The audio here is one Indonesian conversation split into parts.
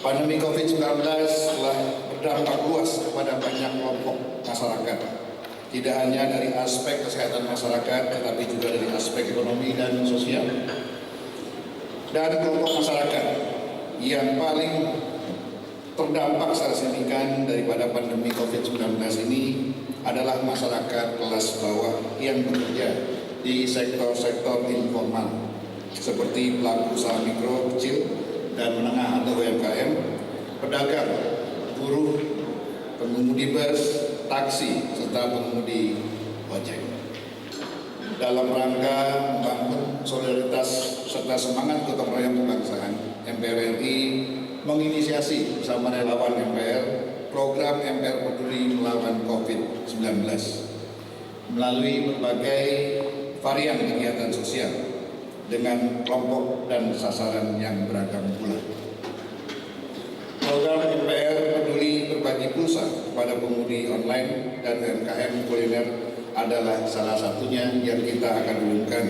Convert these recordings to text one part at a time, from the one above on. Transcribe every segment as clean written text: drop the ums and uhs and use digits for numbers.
Pandemi COVID-19 telah berdampak luas kepada banyak kelompok masyarakat. Tidak hanya dari aspek kesehatan masyarakat, tetapi juga dari aspek ekonomi dan sosial. Dan kelompok masyarakat yang paling terdampak secara signifikan daripada pandemi COVID-19 ini adalah masyarakat kelas bawah yang bekerja di sektor-sektor informal seperti pelaku usaha mikro, kecil, dan menengah atau UMKM, pedagang, buruh, pengemudi bus, taksi, serta pengemudi ojek. Dalam rangka membangun solidaritas serta semangat gotong royong kebangsaan, MPR RI menginisiasi bersama relawan MPR program MPR Peduli melawan COVID-19 melalui berbagai varian kegiatan sosial dengan kelompok dan sasaran yang beragam pula. Program MPR Peduli berbagi pulsa kepada pengemudi online dan UMKM kuliner adalah salah satunya yang kita akan umumkan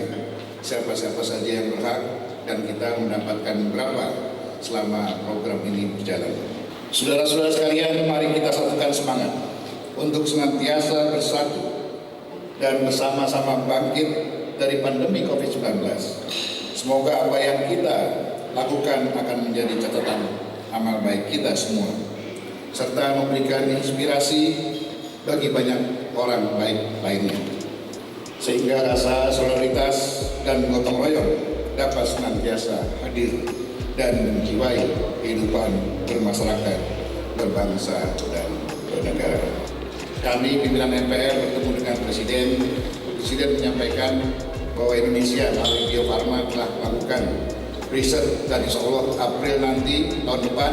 siapa-siapa saja yang berhak dan kita mendapatkan berapa selama program ini berjalan. Saudara-saudara sekalian, mari kita satukan semangat untuk senantiasa bersatu dan bersama-sama bangkit dari pandemi COVID-19. Semoga apa yang kita lakukan akan menjadi catatan amal baik kita semua, serta memberikan inspirasi bagi banyak orang baik lainnya, sehingga rasa solidaritas dan gotong royong dapat senantiasa hadir dan menjiwai kehidupan bermasyarakat, berbangsa, dan bernegara. Kami pimpinan MPR bertemu dengan Presiden menyampaikan bahwa Indonesia melalui Bio Farma telah melakukan riset dan insya Allah April nanti tahun depan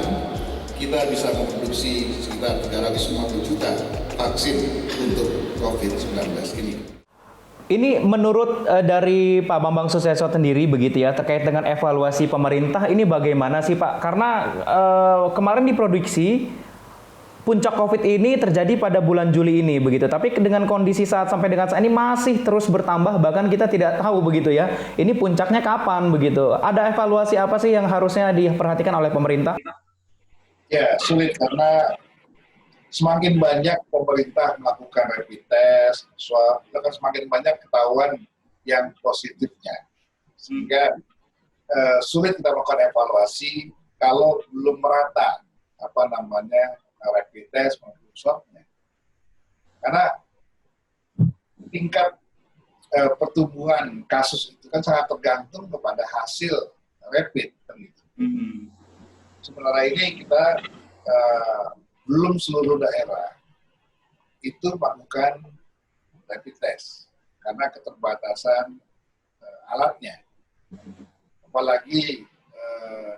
kita bisa memproduksi sekitar 350 juta vaksin untuk COVID-19 ini. Ini menurut dari Pak Bambang Susatyo sendiri begitu ya, terkait dengan evaluasi pemerintah ini bagaimana sih Pak? Karena kemarin diprediksi puncak COVID ini terjadi pada bulan Juli ini begitu, tapi dengan kondisi sampai dengan saat ini masih terus bertambah, bahkan kita tidak tahu begitu ya, ini puncaknya kapan begitu. Ada evaluasi apa sih yang harusnya diperhatikan oleh pemerintah? Ya, sulit karena semakin banyak pemerintah melakukan rapid test, swab, akan semakin banyak ketahuan yang positifnya. Sehingga sulit kita melakukan evaluasi kalau belum merata rapid test maupun swabnya. Karena tingkat pertumbuhan kasus itu kan sangat tergantung kepada hasil rapid. Gitu. Sementara ini kita belum seluruh daerah itu melakukan rapid test karena keterbatasan alatnya, apalagi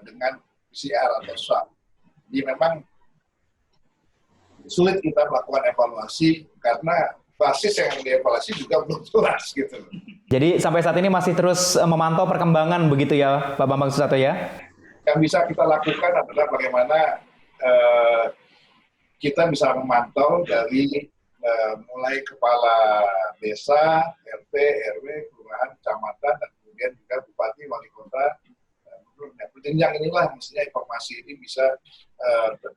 dengan PCR atau swab. Jadi memang sulit kita melakukan evaluasi karena basis yang dievaluasi juga belum jelas gitu. Jadi sampai saat ini masih terus memantau perkembangan begitu ya Pak Bambang Susatyo ya? Yang bisa kita lakukan adalah bagaimana kita bisa memantau dari mulai kepala desa, RT, RW, kelurahan, kecamatan, dan kemudian juga bupati, wali kota. Berjenjang inilah mestinya informasi ini bisa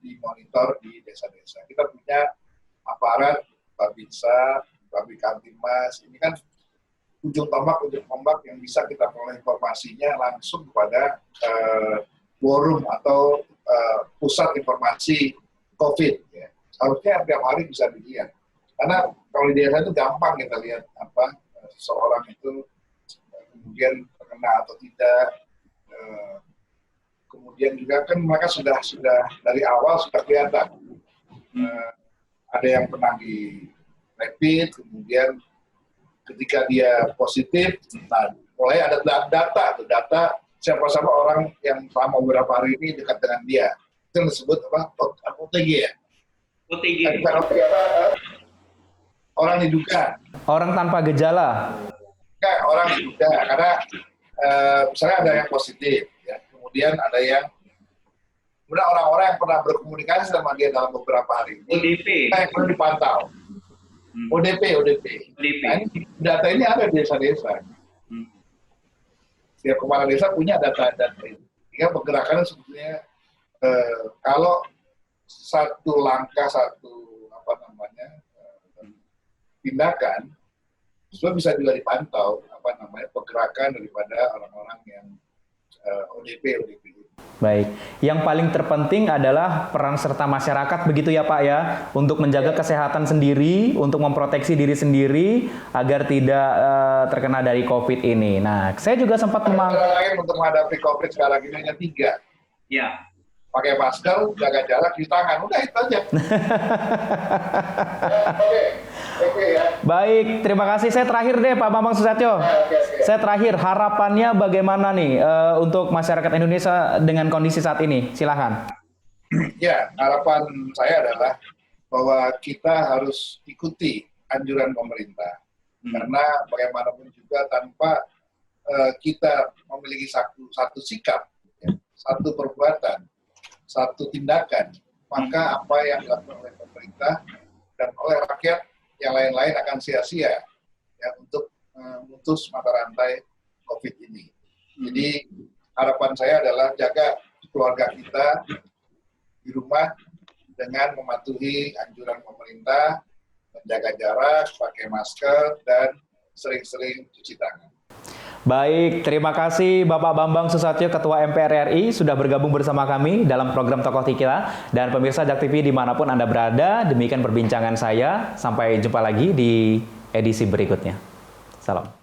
dimonitor di desa-desa. Kita punya aparat, Babinsa, Babinkamtibmas, ini kan ujung tombak yang bisa kita peroleh informasinya langsung kepada forum atau pusat informasi COVID. Ya. Harusnya tiap hari bisa dilihat. Karena kalau di desa itu gampang kita lihat seseorang itu kemudian terkena atau tidak. Kemudian juga kan mereka sudah dari awal sudah kelihatan. Ada yang pernah di rapid, kemudian ketika dia positif, mulai ada data siapa-siapa orang yang selama beberapa hari ini dekat dengan dia. Itu disebut OTG ya? OTG. Orang diduga. Orang tanpa gejala. Enggak, orang diduga. Karena misalnya ada yang positif, ya. Kemudian ada yang orang-orang yang pernah berkomunikasi sama dia dalam beberapa hari ini. ODP. Yang perlu dipantau. ODP. Nah, data ini ada di desa-desa. Setiap kepala desa punya data ini. Sehingga pergerakannya sebetulnya kalau satu langkah, satu tindakan, sebenarnya bisa juga dipantau pergerakan daripada orang-orang yang ODP. Baik, yang paling terpenting adalah peran serta masyarakat begitu ya Pak ya, untuk menjaga kesehatan sendiri, untuk memproteksi diri sendiri agar tidak terkena dari COVID ini. Nah, saya juga sempat lain untuk menghadapi COVID sekarang ini hanya 3. Ya. Pakai masker, jaga jarak, cuci tangan, udah itu aja. Oke ya. Baik, terima kasih. Saya terakhir deh Pak Bambang Susatyo. Saya terakhir, harapannya bagaimana nih untuk masyarakat Indonesia dengan kondisi saat ini? Silahkan. Ya, harapan saya adalah bahwa kita harus ikuti anjuran pemerintah. Karena bagaimanapun juga tanpa kita memiliki satu sikap, satu perbuatan, satu tindakan, maka apa yang dilakukan oleh pemerintah dan oleh rakyat yang lain-lain akan sia-sia ya, untuk memutus mata rantai COVID ini. Jadi harapan saya adalah jaga keluarga kita di rumah dengan mematuhi anjuran pemerintah, menjaga jarak, pakai masker, dan sering-sering cuci tangan. Baik, terima kasih Bapak Bambang Susatyo, Ketua MPR RI, sudah bergabung bersama kami dalam program Tokoh Kita. Dan pemirsa Jak TV dimanapun Anda berada, demikian perbincangan saya. Sampai jumpa lagi di edisi berikutnya. Salam.